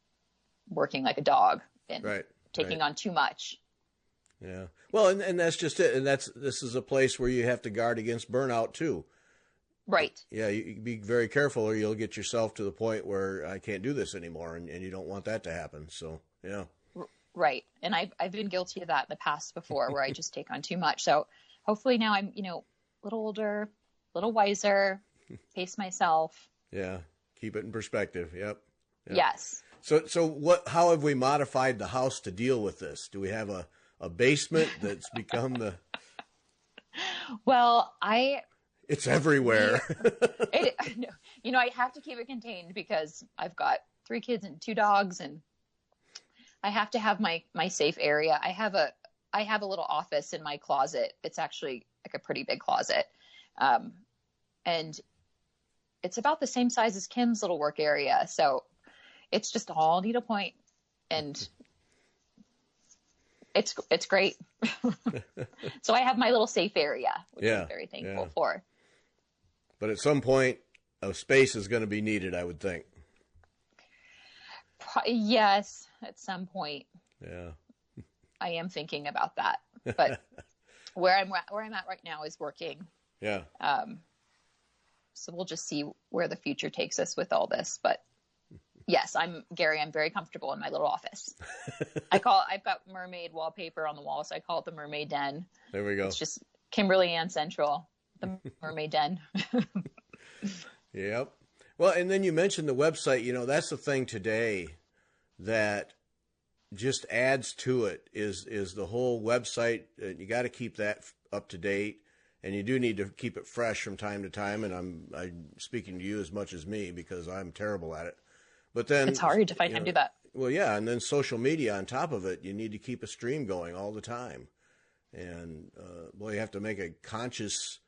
B: working like a dog and taking on too much.
A: Yeah. Well, and that's just it. And this is a place where you have to guard against burnout too.
B: Right.
A: Yeah. You be very careful, or you'll get yourself to the point where I can't do this anymore. And you don't want that to happen. So, yeah.
B: Right. And I've been guilty of that in the past before, where I just take on too much. So hopefully now I'm, a little older, a little wiser, pace myself.
A: Yeah. Keep it in perspective. Yep.
B: Yes.
A: So how have we modified the house to deal with this? Do we have a basement that's become the...
B: Well,
A: It's everywhere.
B: I have to keep it contained because I've got 3 kids and 2 dogs, and I have to have my safe area. I have a little office in my closet. It's actually like a pretty big closet. And it's about the same size as Kim's little work area. So it's just all needlepoint, and it's great. So I have my little safe area, which I'm very thankful for.
A: But at some point, a space is going to be needed, I would think.
B: Yes, at some point.
A: Yeah.
B: I am thinking about that. But where I'm at right now is working.
A: Yeah.
B: So we'll just see where the future takes us with all this. But yes, I'm very comfortable in my little office. I've got mermaid wallpaper on the wall, so I call it the mermaid den.
A: There we go.
B: It's just Kimberley and Central, the mermaid den.
A: Yep. Well, and then you mentioned the website. That's the thing today that just adds to it is the whole website. You got to keep that up to date, and you do need to keep it fresh from time to time. And I'm speaking to you as much as me because I'm terrible at it. But then
B: it's hard to find time to do that.
A: Well, yeah, and then social media on top of it. You need to keep a stream going all the time, and you have to make a consciously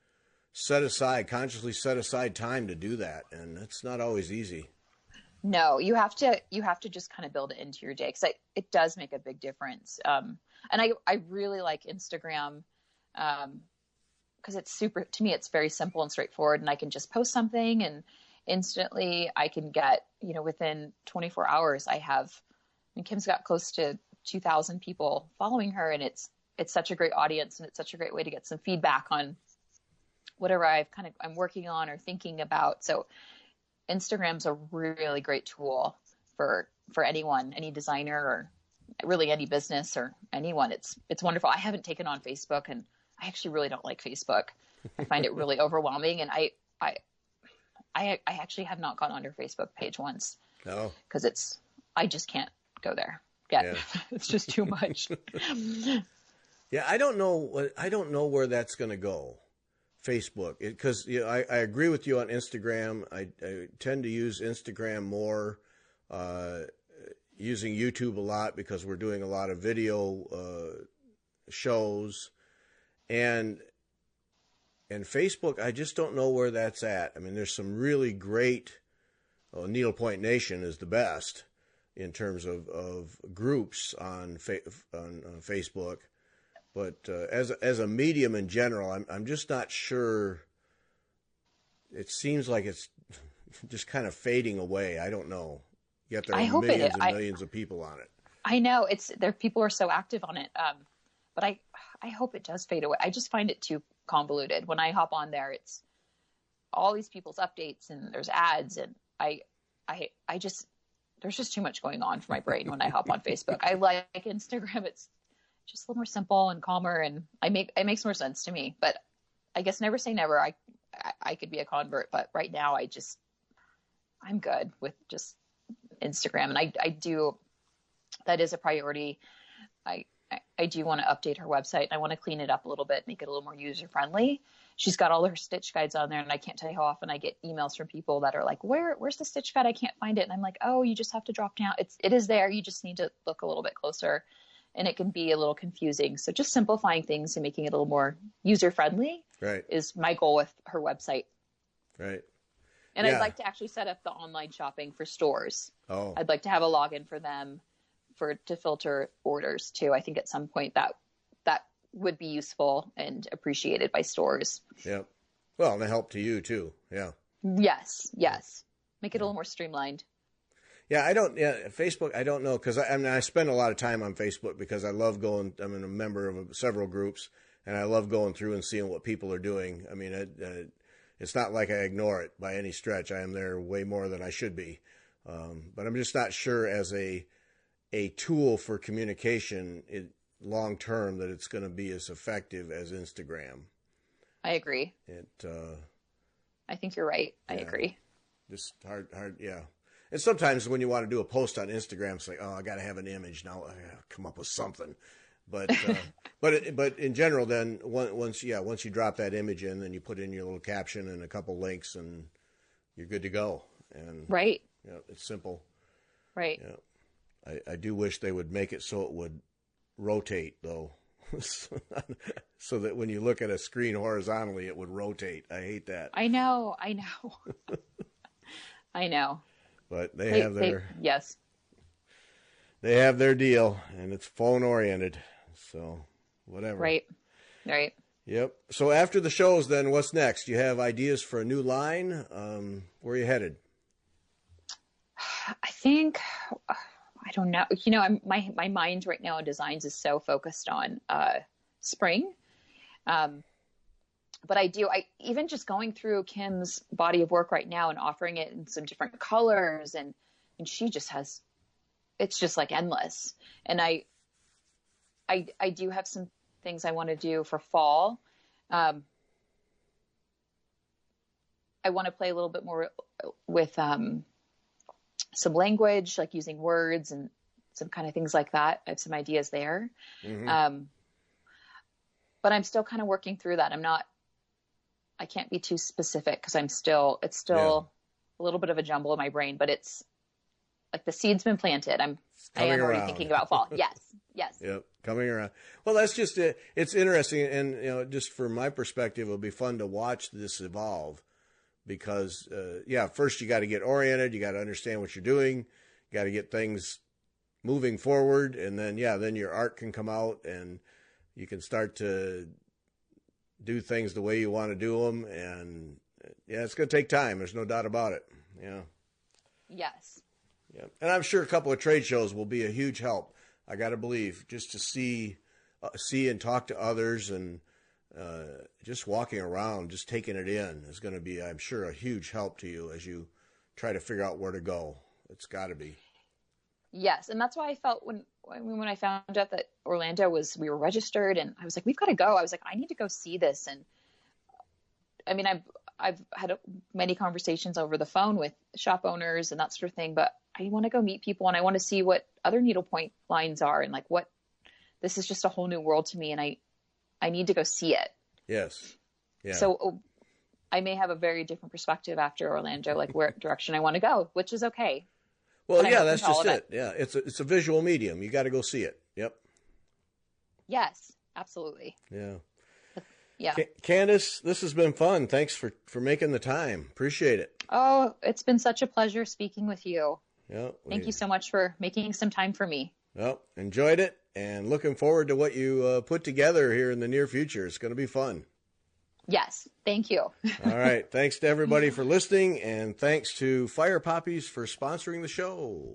A: set aside time to do that, and it's not always easy.
B: No, you have to just kind of build it into your day, because it does make a big difference. And I really like Instagram, because to me, it's very simple and straightforward, and I can just post something and instantly I can get, within 24 hours, Kim's got close to 2,000 people following her, and it's such a great audience, and it's such a great way to get some feedback on whatever I'm working on or thinking about. So Instagram's a really great tool for anyone, any designer, or really any business or anyone. It's wonderful. I haven't taken on Facebook, and I actually really don't like Facebook. I find it really overwhelming, and I actually have not gone on her Facebook page once.
A: No.
B: Because I just can't go there. Yeah. It's just too much.
A: Yeah, I don't know where that's going to go. Facebook, because I agree with you on Instagram. I tend to use Instagram more, using YouTube a lot because we're doing a lot of video shows, and Facebook, I just don't know where that's at. I mean, there's some really great. Needlepoint Nation is the best in terms of groups on Facebook. But as a medium in general, I'm just not sure. It seems like it's just kind of fading away. I don't know. Yet there are millions and millions of people on it.
B: I know people are so active on it. But I hope it does fade away. I just find it too convoluted. When I hop on there, it's all these people's updates and there's ads, and there's just too much going on for my brain when I hop on Facebook. I like Instagram. It's just a little more simple and calmer, and it makes more sense to me. But I guess never say never. I could be a convert, but right now I'm good with just Instagram, and I do. That is a priority. I do want to update her website. I want to clean it up a little bit, make it a little more user friendly. She's got all her stitch guides on there, and I can't tell you how often I get emails from people that are like, where's the stitch guide? I can't find it. And I'm like, oh, you just have to drop down. It is there. You just need to look a little bit closer, and it can be a little confusing. So just simplifying things and making it a little more user friendly is my goal with her website.
A: Right.
B: And I'd like to actually set up the online shopping for stores.
A: Oh.
B: I'd like to have a login for them to filter orders too. I think at some point that would be useful and appreciated by stores.
A: Yeah. Well, and a help to you too. Yeah.
B: Yes. Make it a little more streamlined.
A: Yeah, Facebook, I don't know, because I spend a lot of time on Facebook because I love going. I'm a member of several groups, and I love going through and seeing what people are doing. I mean, it's not like I ignore it by any stretch. I am there way more than I should be, but I'm just not sure as a tool for communication long term that it's going to be as effective as Instagram.
B: I agree. I think you're right. I agree.
A: Just hard, yeah. And sometimes when you want to do a post on Instagram, it's like, oh, I got to have an image now. I gotta come up with something. But in general, then once you drop that image in, then you put in your little caption and a couple links, and you're good to go. And
B: right,
A: it's simple.
B: Right.
A: I do wish they would make it so it would rotate though, so that when you look at a screen horizontally, it would rotate. I hate that.
B: I know. I know.
A: But they have their
B: yes.
A: They have their deal, and it's phone oriented. So whatever.
B: Right.
A: Yep. So after the shows, then what's next? You have ideas for a new line? Where are you headed?
B: I think, I don't know. My mind right now in designs is so focused on spring. But I even just going through Kim's body of work right now and offering it in some different colors, and she just has, it's just like endless. And I do have some things I want to do for fall. I want to play a little bit more with some language, like using words and some kind of things like that. I have some ideas there. Mm-hmm. But I'm still kind of working through that. I can't be too specific because it's still a little bit of a jumble in my brain, but it's like the seed's been planted. I am already thinking about fall. Yes.
A: Yep. Coming around. Well, that's just it. It's interesting. And, just from my perspective, it'll be fun to watch this evolve because, first you got to get oriented. You got to understand what you're doing. You got to get things moving forward. And then your art can come out and you can start to do things the way you want to do them. And it's going to take time. There's no doubt about it. Yeah.
B: Yes.
A: Yeah. And I'm sure a couple of trade shows will be a huge help. I got to believe just to see and talk to others and just walking around, just taking it in is going to be, I'm sure, a huge help to you as you try to figure out where to go. It's got to be.
B: Yes. And that's why I felt when I found out that Orlando we were registered, and I was like, we've got to go. I was like, I need to go see this. And I mean, I've had many conversations over the phone with shop owners and that sort of thing, but I want to go meet people and I want to see what other needlepoint lines are and this is just a whole new world to me, and I need to go see it.
A: Yes. Yeah.
B: So I may have a very different perspective after Orlando, like where direction I want to go, which is okay.
A: Well, that's just it. Yeah. It's a visual medium. You got to go see it. Yep.
B: Yes, absolutely.
A: Yeah.
B: Yeah.
A: Candice, this has been fun. Thanks for making the time. Appreciate it.
B: Oh, it's been such a pleasure speaking with you.
A: Yeah.
B: Thank you so much for making some time for me.
A: Well, enjoyed it and looking forward to what you put together here in the near future. It's going to be fun.
B: Yes. Thank you.
A: All right. Thanks to everybody for listening, and thanks to Fire Poppies for sponsoring the show.